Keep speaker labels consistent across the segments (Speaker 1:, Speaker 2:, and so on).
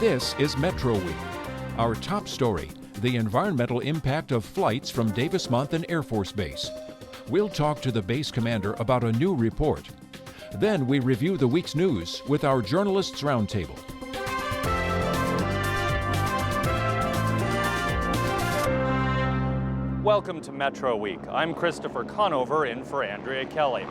Speaker 1: This is Metro Week. Our top story, the environmental impact of flights from DavisMonthan Air Force Base. We'll talk to the base commander about a new report. Then we review the week's news with our Journalists Roundtable.
Speaker 2: Welcome to Metro Week. I'm Christopher Conover in for Andrea Kelly.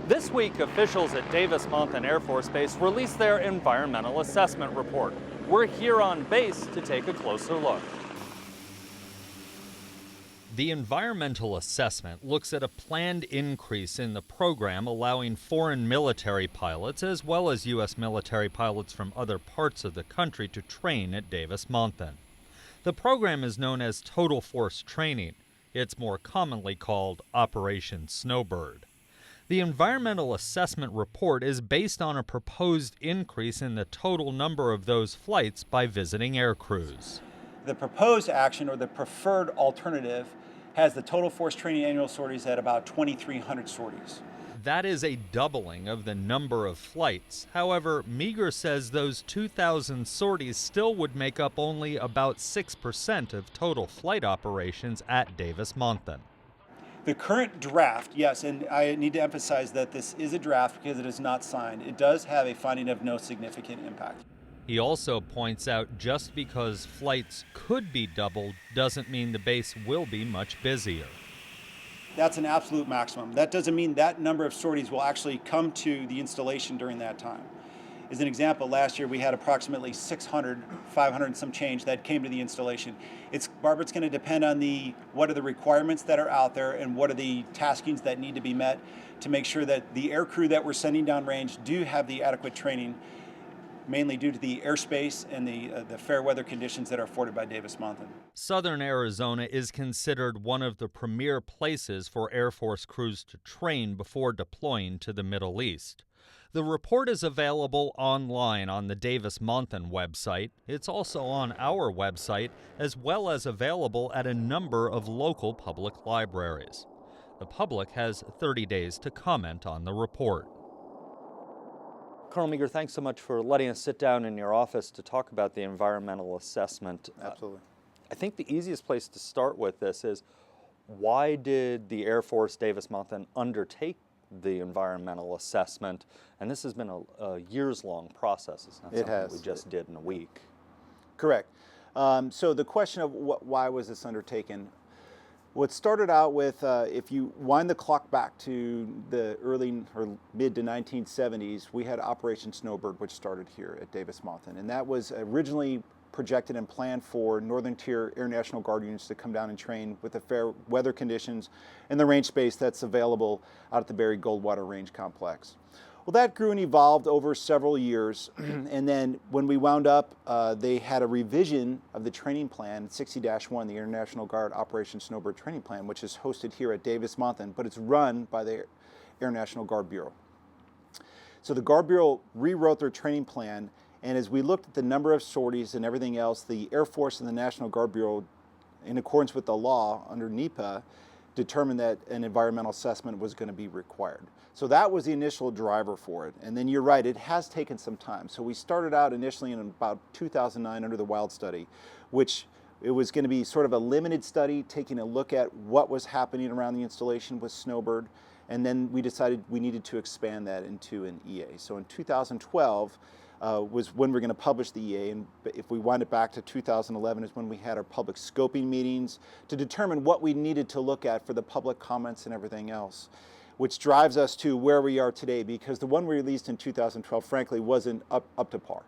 Speaker 2: This week, officials at DavisMonthan Air Force Base released their environmental assessment report. We're here on base to take a closer look.
Speaker 3: The environmental assessment looks at a planned increase in the program allowing foreign military pilots as well as U.S. military pilots from other parts of the country to train at DavisMonthan. The program is known as Total Force Training. It's more commonly called Operation Snowbird. The environmental assessment report is based on a proposed increase in the total number of those flights by visiting air crews.
Speaker 4: The proposed action, or the preferred alternative, has the total force training annual sorties at about 2,300 sorties.
Speaker 3: That is a doubling of the number of flights. However, Meager says those 2,000 sorties still would make up only about 6% of total flight operations at DavisMonthan.
Speaker 4: The current draft, yes, and I need to emphasize that this is a draft because it is not signed. It does have a finding of no significant impact.
Speaker 3: He also points out just because flights could be doubled doesn't mean the base will be much busier.
Speaker 4: That's an absolute maximum. That doesn't mean that number of sorties will actually come to the installation during that time. As an example, last year we had approximately 600, 500 and some change that came to the installation. Barbara, it's going to depend on what are the requirements that are out there and what are the taskings that need to be met to make sure that the air crew that we're sending downrange do have the adequate training, mainly due to the airspace and the fair weather conditions that are afforded by DavisMonthan.
Speaker 3: Southern Arizona is considered one of the premier places for Air Force crews to train before deploying to the Middle East. The report is available online on the DavisMonthan website. It's also on our website, as well as available at a number of local public libraries. The public has 30 days to comment on the report.
Speaker 2: Colonel Meager, thanks so much for letting us sit down in your office to talk about the environmental assessment.
Speaker 4: Absolutely.
Speaker 2: I think the easiest place to start with this is, why did the Air Force DavisMonthan undertake the environmental assessment? And this has been a years-long process. It's not something we just did in a week.
Speaker 5: Correct. So the question of why was this undertaken? What started out with, if you wind the clock back to the early or mid to 1970s, we had Operation Snowbird, which started here at DavisMonthan. And that was originally projected and planned for Northern Tier Air National Guard units to come down and train with the fair weather conditions and the range space that's available out at the Berry Goldwater Range Complex. Well, that grew and evolved over several years, and then when we wound up, they had a revision of the training plan, 60-1, the Air National Guard Operation Snowbird Training Plan, which is hosted here at DavisMonthan, but it's run by the Air National Guard Bureau. So the Guard Bureau rewrote their training plan, and as we looked at the number of sorties and everything else, the Air Force and the National Guard Bureau, in accordance with the law under NEPA, determined that an environmental assessment was going to be required. So that was the initial driver for it. And then you're right, it has taken some time. So we started out initially in about 2009 under the WILD study, which it was going to be sort of a limited study, taking a look at what was happening around the installation with Snowbird. And then we decided we needed to expand that into an EA. So in 2012 was when we're going to publish the EA, and if we wind it back to 2011 is when we had our public scoping meetings to determine what we needed to look at for the public comments and everything else, which drives us to where we are today, because the one we released in 2012 frankly wasn't up to par.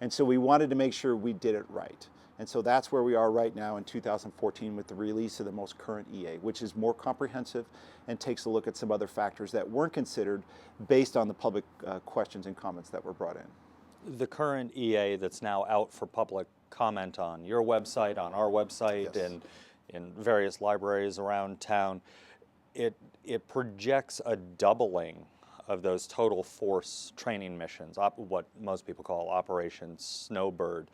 Speaker 5: And so we wanted to make sure we did it right. And so that's where we are right now in 2014 with the release of the most current EA, which is more comprehensive and takes a look at some other factors that weren't considered based on the public questions and comments that were brought in.
Speaker 2: The current EA that's now out for public comment on your website, on our website,
Speaker 5: Yes.
Speaker 2: and in various libraries around town, it projects a doubling of those total force training missions, what most people call Operation Snowbird.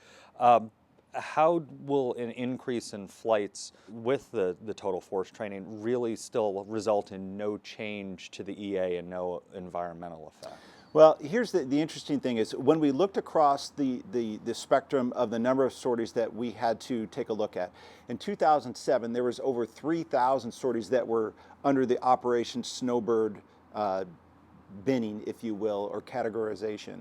Speaker 2: How will an increase in flights with the total force training really still result in no change to the EA and no environmental effect?
Speaker 5: Well, here's the interesting thing is when we looked across the spectrum of the number of sorties that we had to take a look at, in 2007 there was over 3,000 sorties that were under the Operation Snowbird binning, if you will, or categorization.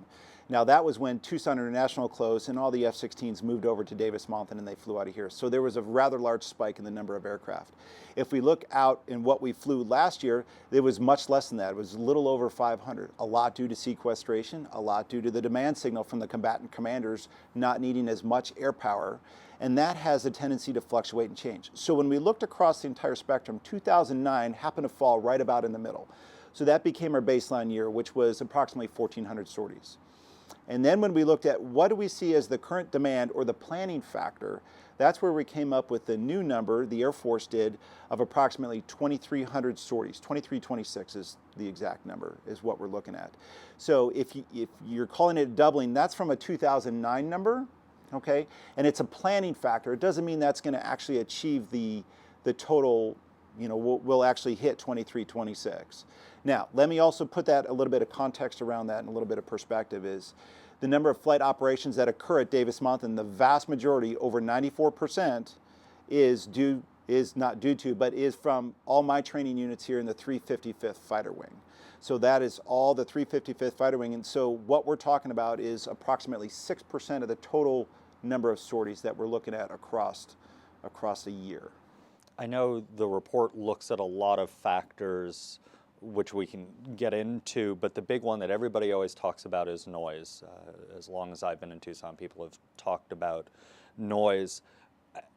Speaker 5: Now that was when Tucson International closed and all the F-16s moved over to DavisMonthan and they flew out of here. So there was a rather large spike in the number of aircraft. If we look out in what we flew last year, it was much less than that. It was a little over 500, a lot due to sequestration, a lot due to the demand signal from the combatant commanders not needing as much air power, and that has a tendency to fluctuate and change. So when we looked across the entire spectrum, 2009 happened to fall right about in the middle. So that became our baseline year, which was approximately 1,400 sorties. And then when we looked at what do we see as the current demand or the planning factor, that's where we came up with the new number, the Air Force did, of approximately 2,300 sorties. 2326 is the exact number, is what we're looking at. So if you're calling it doubling, that's from a 2009 number, okay? And it's a planning factor. It doesn't mean that's going to actually achieve the total, you know, we'll actually hit 2326. Now, let me also put that a little bit of context around that and a little bit of perspective is the number of flight operations that occur at DavisMonthan, the vast majority, over 94%, is not due to, but is from all my training units here in the 355th Fighter Wing. So that is all the 355th Fighter Wing. And so what we're talking about is approximately 6% of the total number of sorties that we're looking at across a year.
Speaker 2: I know the report looks at a lot of factors which we can get into, but the big one that everybody always talks about is noise. As long as I've been in Tucson, people have talked about noise.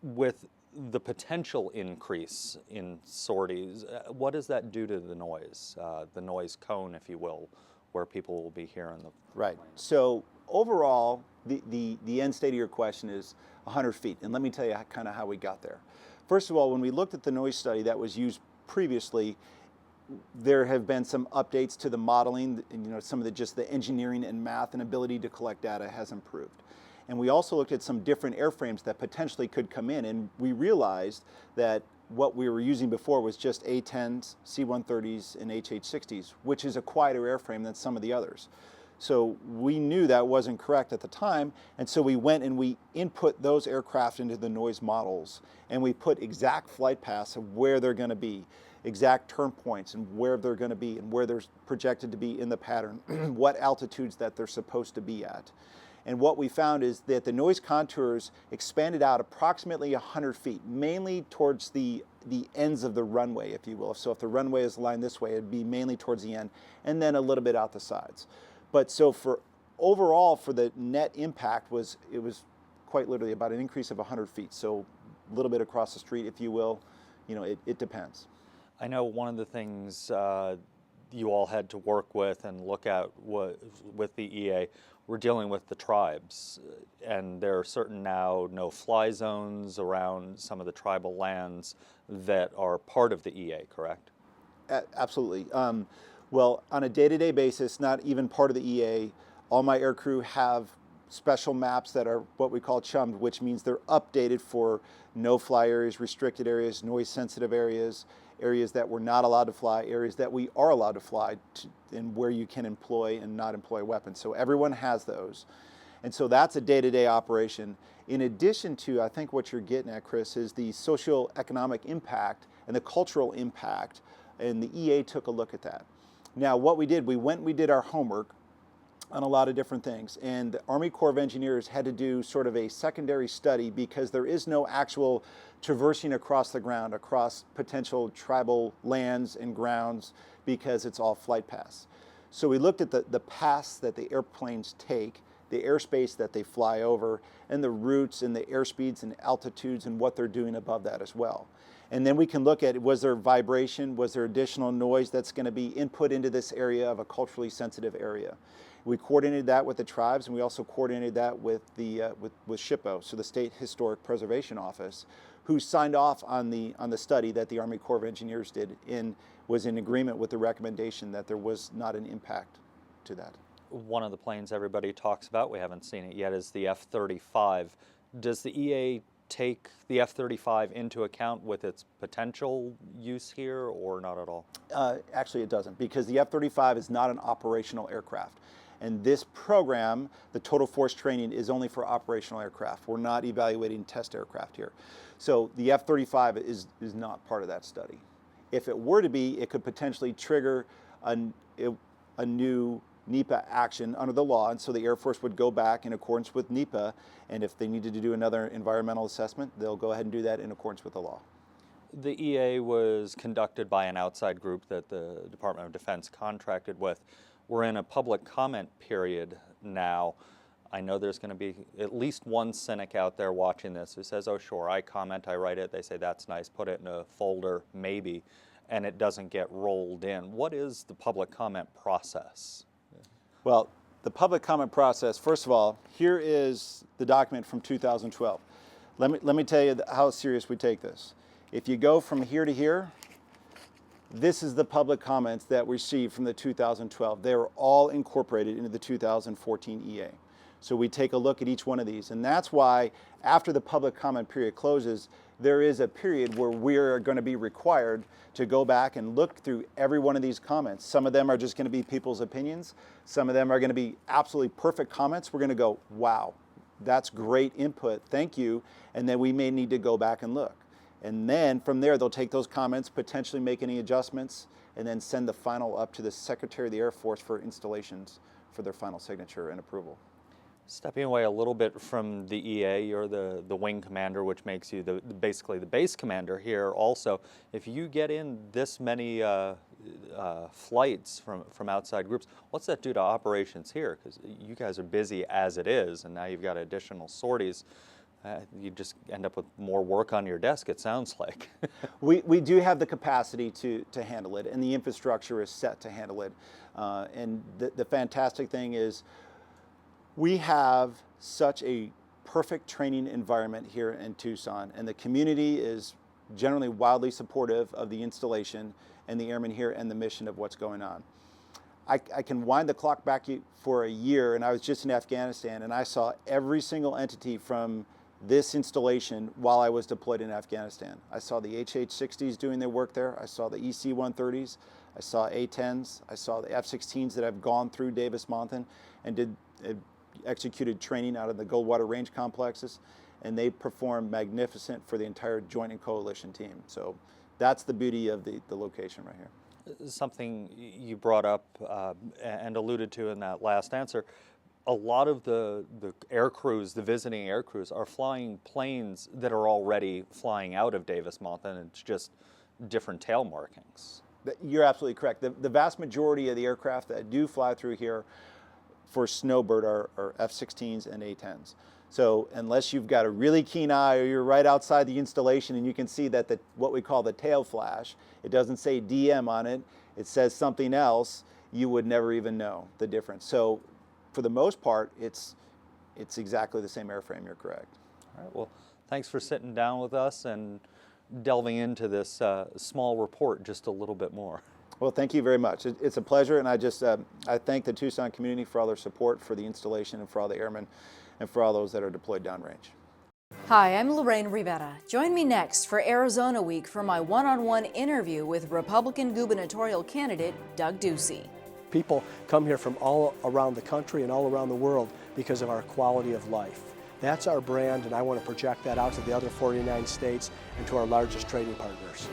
Speaker 2: With the potential increase in sorties, what does that do to the noise cone, if you will, where people will be hearing the
Speaker 5: Right.
Speaker 2: plane?
Speaker 5: So overall, the end state of your question is 100 feet, and let me tell you kind of how we got there. First of all, when we looked at the noise study that was used previously, there have been some updates to the modeling, and you know, some of just the engineering and math and ability to collect data has improved. And we also looked at some different airframes that potentially could come in, and we realized that what we were using before was just A-10s, C-130s, and HH-60s, which is a quieter airframe than some of the others. So we knew that wasn't correct at the time, and so we went and we input those aircraft into the noise models, and we put exact flight paths of where they're going to be, exact turn points and where they're going to be and where they're projected to be in the pattern, what altitudes that they're supposed to be at. And what we found is that the noise contours expanded out approximately 100 feet, mainly towards the ends of the runway, if you will. So if the runway is aligned this way, it'd be mainly towards the end, and then a little bit out the sides. But so for overall, for the net impact, it was quite literally about an increase of 100 feet. So a little bit across the street, if you will. You know, it depends.
Speaker 2: I know one of the things you all had to work with and look at with the EA, we're dealing with the tribes, and there are certain now no-fly zones around some of the tribal lands that are part of the EA, correct?
Speaker 5: Absolutely. Well, on a day-to-day basis, not even part of the EA, all my aircrew have special maps that are what we call chummed, which means they're updated for no-fly areas, restricted areas, noise-sensitive areas, areas that we're not allowed to fly, areas that we are allowed to fly, and where you can employ and not employ weapons. So everyone has those. And so that's a day-to-day operation. In addition to, I think what you're getting at, Chris, is the socio-economic impact and the cultural impact, and the EA took a look at that. Now what we did, we went and we did our homework on a lot of different things, and the Army Corps of Engineers had to do sort of a secondary study because there is no actual traversing across the ground, across potential tribal lands and grounds, because it's all flight paths. So we looked at the paths that the airplanes take, the airspace that they fly over, and the routes and the airspeeds and altitudes and what they're doing above that as well. And then we can look at, was there vibration, was there additional noise that's going to be input into this area of a culturally sensitive area. We coordinated that with the tribes, and we also coordinated that with with SHPO, so the State Historic Preservation Office, who signed off on the study that the Army Corps of Engineers did and was in agreement with the recommendation that there was not an impact to that.
Speaker 2: One of the planes everybody talks about, we haven't seen it yet, is the F-35. Does the EA take the F-35 into account with its potential use here, or not at all?
Speaker 5: Actually, it doesn't, because the F-35 is not an operational aircraft. And this program, the total force training, is only for operational aircraft. We're not evaluating test aircraft here. So the F-35 is not part of that study. If it were to be, it could potentially trigger a new NEPA action under the law, and so the Air Force would go back in accordance with NEPA, and if they needed to do another environmental assessment, they'll go ahead and do that in accordance with the law.
Speaker 2: The EA was conducted by an outside group that the Department of Defense contracted with. We're in a public comment period now. I know there's going to be at least one cynic out there watching this who says, oh sure, I comment, I write it, they say that's nice, put it in a folder, maybe, and it doesn't get rolled in. What is the public comment process?
Speaker 5: Well, the public comment process, first of all, here is the document from 2012. Let me tell you how serious we take this. If you go from here to here, this is the public comments that we received from the 2012. They were all incorporated into the 2014 EA. So we take a look at each one of these, and that's why after the public comment period closes, there is a period where we're going to be required to go back and look through every one of these comments. Some of them are just going to be people's opinions. Some of them are going to be absolutely perfect comments. We're going to go, wow, that's great input, thank you, and then we may need to go back and look. And then from there, they'll take those comments, potentially make any adjustments, and then send the final up to the Secretary of the Air Force for installations for their final signature and approval.
Speaker 2: Stepping away a little bit from the EA, you're the wing commander, which makes you basically the base commander here also. If you get in this many flights from outside groups, what's that do to operations here? Because you guys are busy as it is, and now you've got additional sorties. You just end up with more work on your desk, it sounds like.
Speaker 5: We do have the capacity to handle it, and the infrastructure is set to handle it. And the fantastic thing is, we have such a perfect training environment here in Tucson, and the community is generally wildly supportive of the installation and the airmen here and the mission of what's going on. I can wind the clock back for a year, and I was just in Afghanistan, and I saw every single entity from this installation while I was deployed in Afghanistan. I saw the HH-60s doing their work there. I saw the EC-130s. I saw A-10s. I saw the F-16s that have gone through DavisMonthan and executed training out of the Goldwater Range complexes, and they performed magnificent for the entire joint and coalition team. So that's the beauty of the location right here.
Speaker 2: Something you brought up and alluded to in that last answer, a lot of the air crews, the visiting air crews, are flying planes that are already flying out of DavisMonthan. It's just different tail markings.
Speaker 5: You're absolutely correct. The vast majority of the aircraft that do fly through here for Snowbird are F-16s and A-10s. So unless you've got a really keen eye or you're right outside the installation and you can see that what we call the tail flash, it doesn't say DM on it, it says something else, you would never even know the difference. So for the most part, it's exactly the same airframe, you're correct.
Speaker 2: All right, well, thanks for sitting down with us and delving into this small report just a little bit more.
Speaker 5: Well, thank you very much. It's a pleasure, and I thank the Tucson community for all their support for the installation and for all the airmen and for all those that are deployed downrange.
Speaker 6: Hi, I'm Lorraine Rivera. Join me next for Arizona Week for my one-on-one interview with Republican gubernatorial candidate Doug Ducey.
Speaker 7: People come here from all around the country and all around the world because of our quality of life. That's our brand, and I want to project that out to the other 49 states and to our largest trading partners.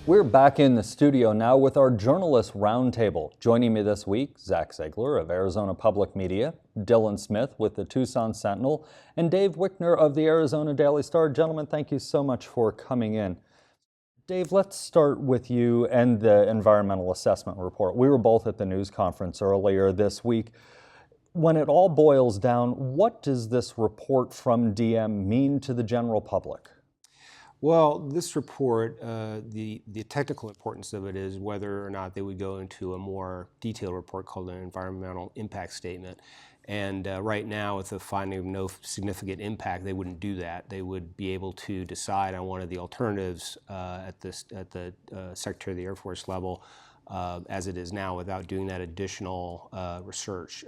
Speaker 3: We're back in the studio now with our journalist roundtable. Joining me this week, Zach Ziegler of Arizona Public Media, Dylan Smith with the Tucson Sentinel, and Dave Wickner of the Arizona Daily Star. Gentlemen, thank you so much for coming in. Dave, let's start with you and the environmental assessment report. We were both at the news conference earlier this week. When it all boils down, what does this report from DM mean to the general public?
Speaker 8: Well, this report, the technical importance of it is whether or not they would go into a more detailed report called an environmental impact statement. And right now, with the finding of no significant impact, they wouldn't do that. They would be able to decide on one of the alternatives at the Secretary of the Air Force level as it is now without doing that additional research.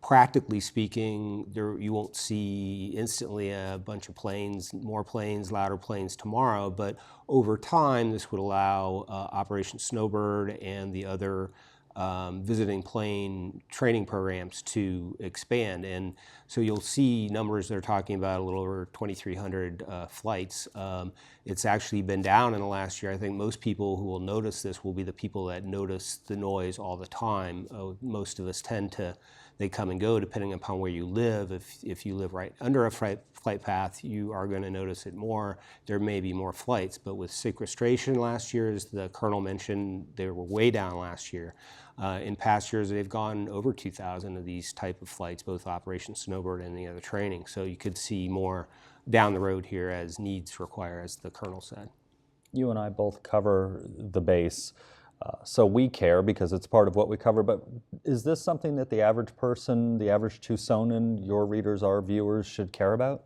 Speaker 8: Practically speaking, you won't see instantly a bunch of planes, more planes, louder planes tomorrow, but over time this would allow Operation Snowbird and the other visiting plane training programs to expand. And so you'll see numbers they're talking about a little over 2,300 flights. It's actually been down in the last year. I think most people who will notice this will be the people that notice the noise all the time. Most of us they come and go depending upon where you live. If you live right under a flight path, you are going to notice it more. There may be more flights, but with sequestration last year, as the Colonel mentioned, they were way down last year. In past years, they've gone over 2,000 of these type of flights, both Operation Snowbird and the other training. So you could see more down the road here as needs require, as the Colonel said.
Speaker 2: You and I both cover the base, so we care because it's part of what we cover, but is this something that the average person, the average Tucsonan, your readers, our viewers, should care about?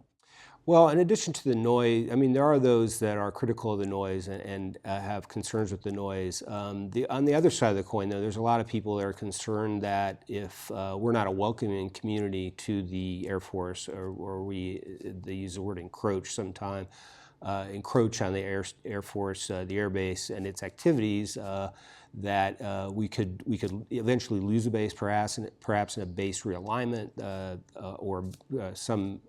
Speaker 8: Well, in addition to the noise, I mean, there are those that are critical of the noise and have concerns with the noise. On the other side of the coin, though, there's a lot of people that are concerned that if we're not a welcoming community to the Air Force, or they use the word encroach sometime, encroach on the Air Force, the Air Base, and its activities, that we could eventually lose a base, perhaps in a base realignment, or some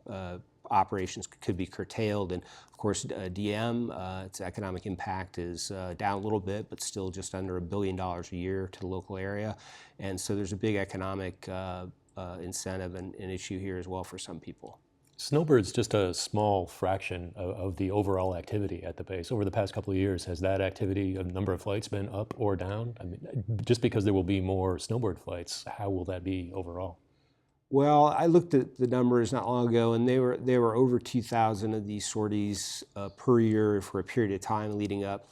Speaker 8: operations could be curtailed. And of course, DM, its economic impact is down a little bit, but still just under $1 billion a year to the local area. And so there's a big economic incentive and issue here as well for some people.
Speaker 9: Snowbird's just a small fraction of the overall activity at the base. Over the past couple of years, has that activity, a number of flights, been up or down? I mean, just because there will be more Snowbird flights, how will that be overall?
Speaker 8: Well, I looked at the numbers not long ago, and they were over 2,000 of these sorties per year for a period of time leading up,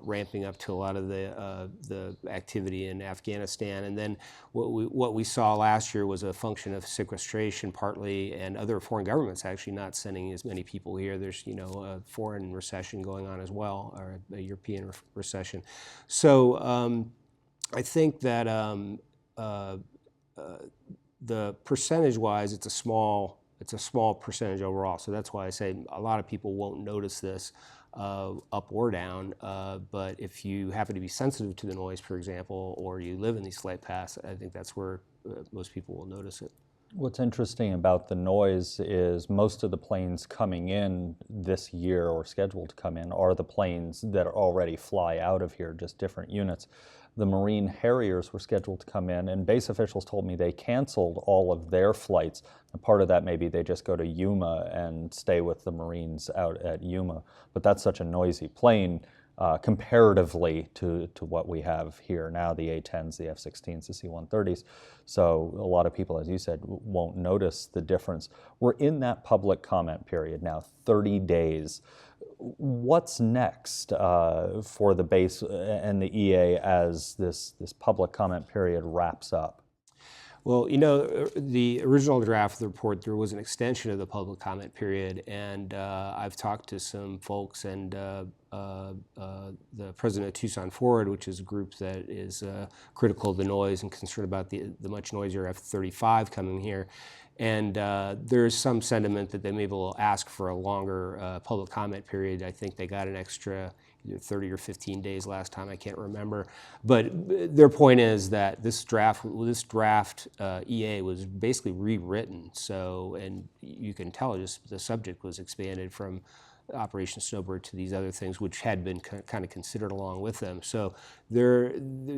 Speaker 8: ramping up to a lot of the activity in Afghanistan. And then what we saw last year was a function of sequestration partly, and other foreign governments actually not sending as many people here. There's a foreign recession going on as well, or a European recession. So I think that the percentage-wise, it's a small percentage overall. So that's why I say a lot of people won't notice this up or down. But if you happen to be sensitive to the noise, for example, or you live in these flight paths, I think that's where most people will notice it.
Speaker 2: What's interesting about the noise is most of the planes coming in this year or scheduled to come in are the planes that already fly out of here, just different units. The Marine Harriers were scheduled to come in, and base officials told me they canceled all of their flights. And part of that maybe they just go to Yuma and stay with the Marines out at Yuma. But that's such a noisy plane comparatively to what we have here now, the A-10s, the F-16s, the C-130s. So a lot of people, as you said, won't notice the difference. We're in that public comment period now, 30 days. What's next for the base and the EA as this public comment period wraps up?
Speaker 8: Well, the original draft of the report, there was an extension of the public comment period, and I've talked to some folks, and the president of Tucson Forward, which is a group that is critical of the noise and concerned about the much noisier F-35 coming here. And there's some sentiment that they maybe will ask for a longer public comment period. I think they got an extra either 30 or 15 days last time, I can't remember. But their point is that this draft EA was basically rewritten. So, and you can tell just the subject was expanded from Operation Snowbird to these other things, which had been kind of considered along with them. So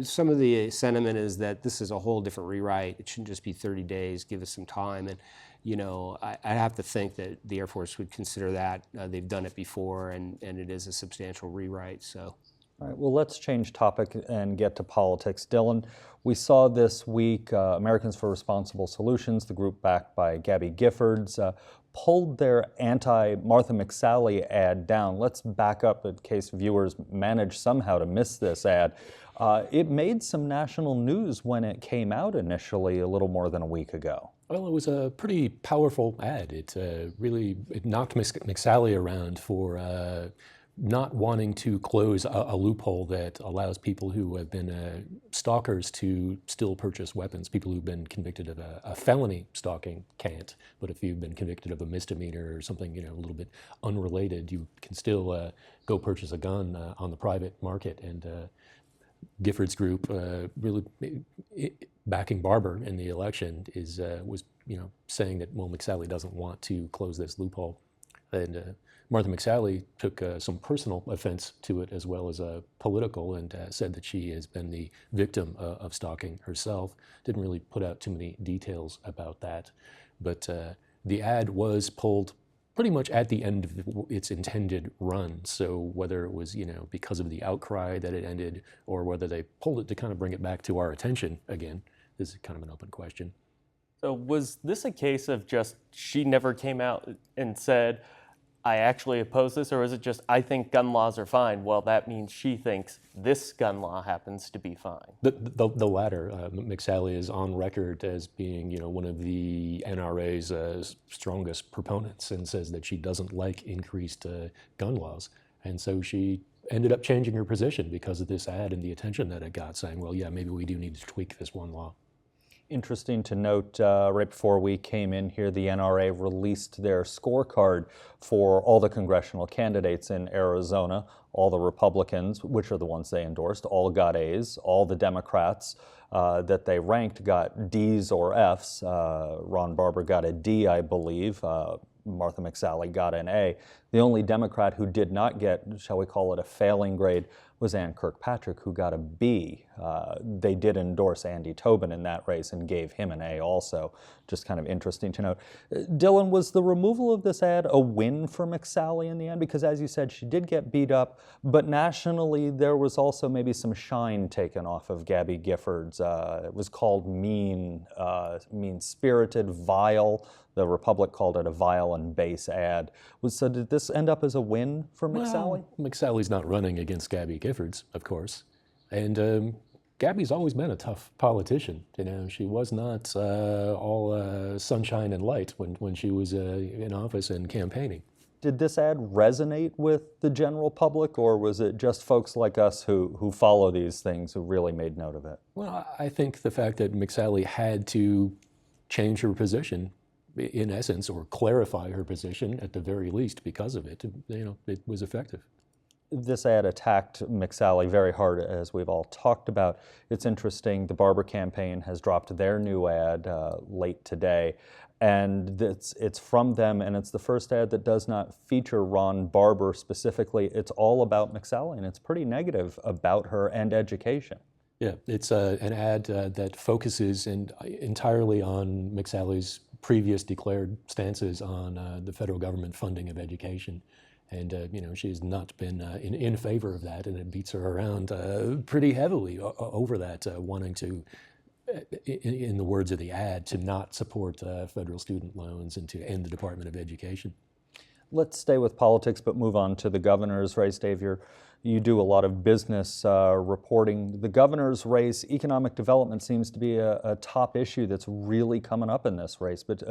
Speaker 8: some of the sentiment is that this is a whole different rewrite. It shouldn't just be 30 days, give us some time. And I have to think that the Air Force would consider that. They've done it before, and it is a substantial rewrite. So.
Speaker 2: All right, well, let's change topic and get to politics. Dylan, we saw this week Americans for Responsible Solutions, the group backed by Gabby Giffords, pulled their anti-Martha McSally ad down. Let's back up in case viewers managed somehow to miss this ad. It made some national news when it came out initially a little more than a week ago.
Speaker 9: Well, it was a pretty powerful ad. It knocked McSally around for not wanting to close a loophole that allows people who have been stalkers to still purchase weapons. People who've been convicted of a felony stalking can't, but if you've been convicted of a misdemeanor or something, a little bit unrelated, you can still go purchase a gun on the private market. And Gifford's group, really backing Barber in the election, was saying that McSally doesn't want to close this loophole, and Martha McSally took some personal offense to it as well as political, and said that she has been the victim of stalking herself. Didn't really put out too many details about that, but the ad was pulled pretty much at the end of its intended run. So whether it was because of the outcry that it ended, or whether they pulled it to kind of bring it back to our attention again, is kind of an open question.
Speaker 10: So was this a case of just she never came out and said, I actually oppose this, or is it just, I think gun laws are fine? Well, that means she thinks this gun law happens to be fine.
Speaker 9: The latter. McSally is on record as being, one of the NRA's strongest proponents, and says that she doesn't like increased gun laws. And so she ended up changing her position because of this ad and the attention that it got, saying, well, yeah, maybe we do need to tweak this one law.
Speaker 2: Interesting to note, right before we came in here, the NRA released their scorecard for all the congressional candidates in Arizona. All the Republicans, which are the ones they endorsed, all got A's. All the Democrats that they ranked got D's or F's. Ron Barber got a D, I believe. Martha McSally got an A. The only Democrat who did not get, shall we call it, a failing grade was Ann Kirkpatrick, who got a B. They did endorse Andy Tobin in that race and gave him an A also. Just kind of interesting to note. Dylan, was the removal of this ad a win for McSally in the end? Because as you said, she did get beat up, but nationally there was also maybe some shine taken off of Gabby Giffords. It was called mean-spirited, vile. The Republic called it a vile and base ad. So did this end up as a win for McSally?
Speaker 9: Well, McSally's not running against Gabby Giffords, of course. And Gabby's always been a tough politician. She was not all sunshine and light when she was in office and campaigning.
Speaker 2: Did this ad resonate with the general public, or was it just folks like us who follow these things who really made note of it?
Speaker 9: Well, I think the fact that McSally had to change her position, in essence, or clarify her position at the very least because of it, it was effective.
Speaker 2: This ad attacked McSally very hard, as we've all talked about. It's interesting, the Barber campaign has dropped their new ad late today, and it's from them, and it's the first ad that does not feature Ron Barber specifically. It's all about McSally, and it's pretty negative about her and education.
Speaker 9: Yeah, it's an ad that focuses entirely on McSally's previous declared stances on the federal government funding of education. And, she's not been in favor of that, and it beats her around pretty heavily over that, wanting to, in the words of the ad, to not support federal student loans and to end the Department of Education.
Speaker 2: Let's stay with politics, but move on to the governor's race. Dave, you do a lot of business reporting. The governor's race, economic development seems to be a top issue that's really coming up in this race, but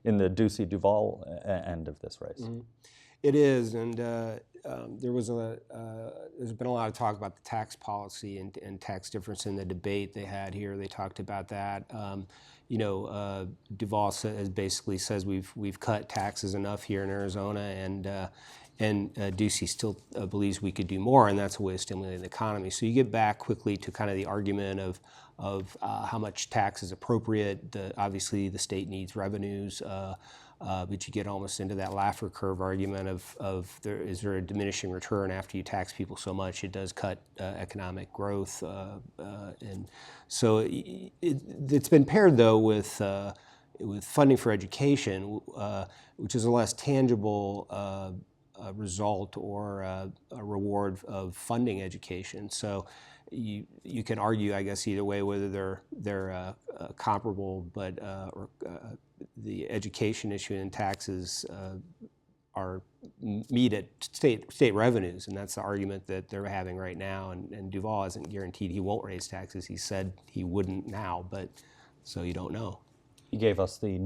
Speaker 2: in the Ducey-Duval end of this race.
Speaker 8: Mm-hmm. It is, and there's been a lot of talk about the tax policy and tax difference in the debate they had here. They talked about that. Duval basically says we've cut taxes enough here in Arizona, and Ducey still believes we could do more, and that's a way of stimulating the economy. So you get back quickly to kind of the argument of how much tax is appropriate. Obviously, the state needs revenues. But you get almost into that Laffer curve argument of is there a diminishing return after you tax people so much? It does cut economic growth, and so it's been paired though with funding for education, which is a less tangible result or a reward of funding education. So you can argue, I guess, either way whether they're comparable, but the education issue and taxes meet at state revenues, and that's the argument that they're having right now. And Duval hasn't guaranteed he won't raise taxes. He said he wouldn't now, but so you don't know.
Speaker 2: He gave us the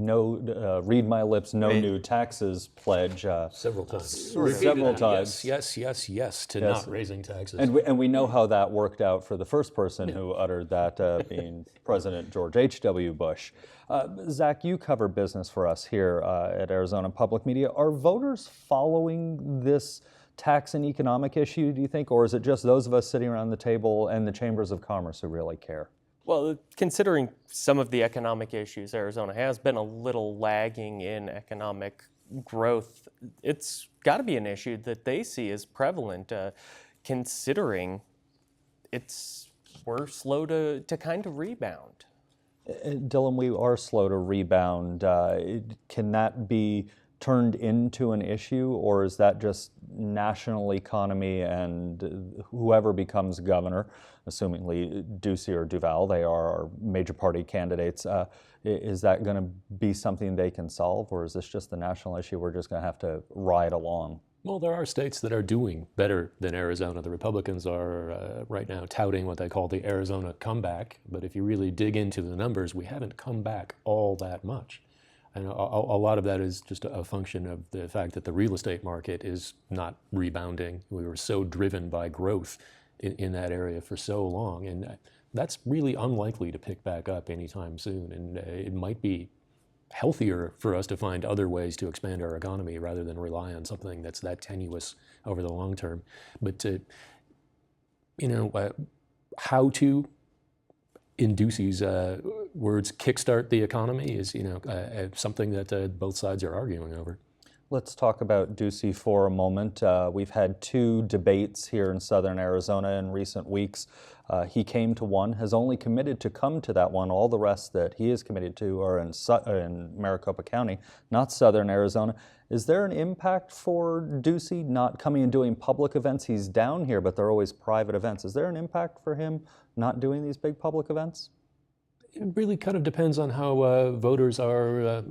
Speaker 2: read my lips, no new taxes pledge.
Speaker 9: Several times.
Speaker 2: Several times.
Speaker 9: Yes to not raising taxes.
Speaker 2: And we know how that worked out for the first person who uttered that, being President George H.W. Bush. Zach, you cover business for us here at Arizona Public Media. Are voters following this tax and economic issue, do you think, or is it just those of us sitting around the table and the chambers of commerce who really care?
Speaker 10: Well, considering some of the economic issues, Arizona has been a little lagging in economic growth. It's got to be an issue that they see as prevalent, considering we're slow to kind of rebound.
Speaker 2: Dylan, we are slow to rebound. Can that be turned into an issue, or is that just national economy and whoever becomes governor, assumingly Ducey or Duval, they are our major party candidates, is that going to be something they can solve, or is this just the national issue we're just going to have to ride along?
Speaker 9: Well, there are states that are doing better than Arizona. The Republicans are right now touting what they call the Arizona comeback, but if you really dig into the numbers, we haven't come back all that much. And a lot of that is just a function of the fact that the real estate market is not rebounding. We were so driven by growth in that area for so long, and that's really unlikely to pick back up anytime soon. And it might be healthier for us to find other ways to expand our economy rather than rely on something that's that tenuous over the long term. But how to, in Ducey's words, kickstart the economy is something that both sides are arguing over.
Speaker 2: Let's talk about Ducey for a moment. We've had 2 debates here in southern Arizona in recent weeks. He came to one, has only committed to come to that one. All the rest that he is committed to are in Maricopa County, not southern Arizona. Is there an impact for Ducey not coming and doing public events? He's down here, but they're always private events. Is there an impact for him not doing these big public events?
Speaker 9: It really kind of depends on how voters are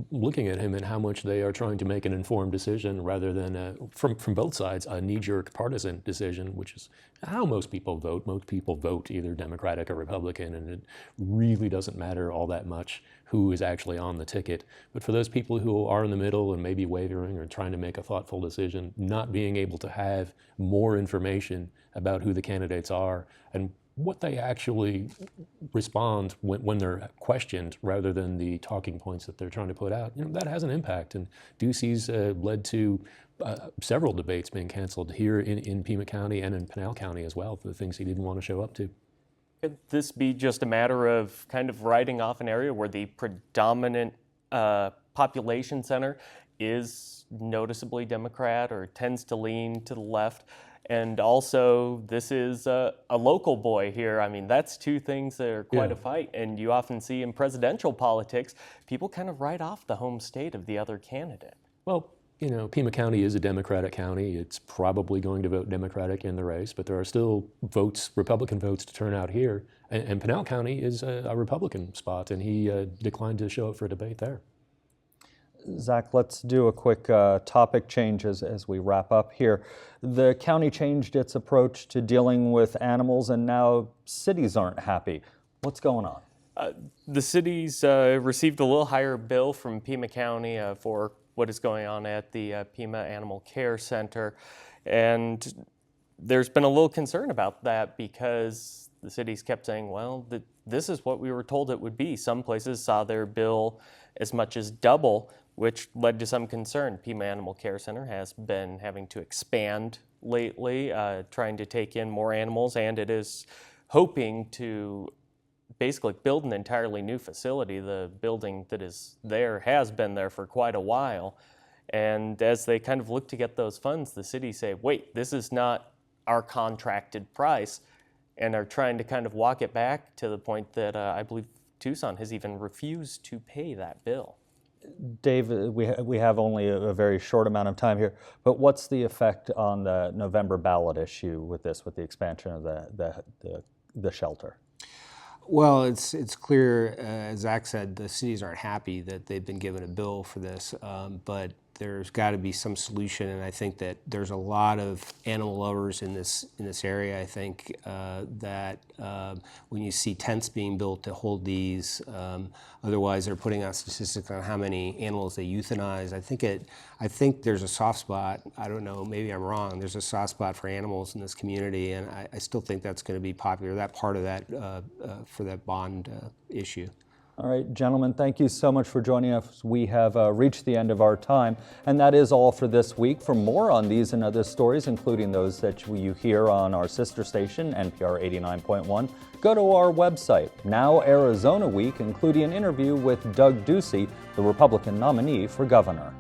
Speaker 9: looking at him and how much they are trying to make an informed decision rather than, from both sides, a knee-jerk partisan decision, which is how most people vote. Most people vote either Democratic or Republican, and it really doesn't matter all that much who is actually on the ticket. But for those people who are in the middle and maybe wavering or trying to make a thoughtful decision, not being able to have more information about who the candidates are and what they actually respond when they're questioned rather than the talking points that they're trying to put out, that has an impact. And Ducey's led to several debates being canceled here in Pima County and in Pinal County as well for the things he didn't want to show up to.
Speaker 10: Could this be just a matter of kind of writing off an area where the predominant population center is noticeably Democrat or tends to lean to the left? And also, this is a local boy here. I mean, that's 2 things that are quite a fight. And you often see in presidential politics, people kind of write off the home state of the other candidate.
Speaker 9: Well, Pima County is a Democratic county. It's probably going to vote Democratic in the race, but there are still votes, Republican votes, to turn out here. And Pinal County is a Republican spot, and he declined to show up for a debate there.
Speaker 2: Zach, let's do a quick topic change as we wrap up here. The county changed its approach to dealing with animals, and now cities aren't happy. What's going on?
Speaker 10: The cities received a little higher bill from Pima County for what is going on at the Pima Animal Care Center, and there's been a little concern about that because the cities kept saying, well, this is what we were told it would be. Some places saw their bill as much as double, which led to some concern. Pima Animal Care Center has been having to expand lately, trying to take in more animals, and it is hoping to basically build an entirely new facility. The building that is there has been there for quite a while, and as they kind of look to get those funds, the city say, wait, this is not our contracted price, and are trying to kind of walk it back to the point that I believe Tucson has even refused to pay that bill.
Speaker 2: Dave, we have only a very short amount of time here, but what's the effect on the November ballot issue with this, with the expansion of the shelter?
Speaker 8: Well, it's clear, as Zach said, the cities aren't happy that they've been given a bill for this, but there's got to be some solution, and I think that there's a lot of animal lovers in this area. I think that when you see tents being built to hold these, otherwise they're putting out statistics on how many animals they euthanize. I think there's a soft spot. I don't know, maybe I'm wrong. There's a soft spot for animals in this community, and I still think that's going to be popular. That part of that for that bond issue.
Speaker 11: All right, gentlemen, thank you so much for joining us. We have reached the end of our time, and that is all for this week. For more on these and other stories, including those that you hear on our sister station, NPR 89.1, go to our website, Now Arizona Week, including an interview with Doug Ducey, the Republican nominee for governor.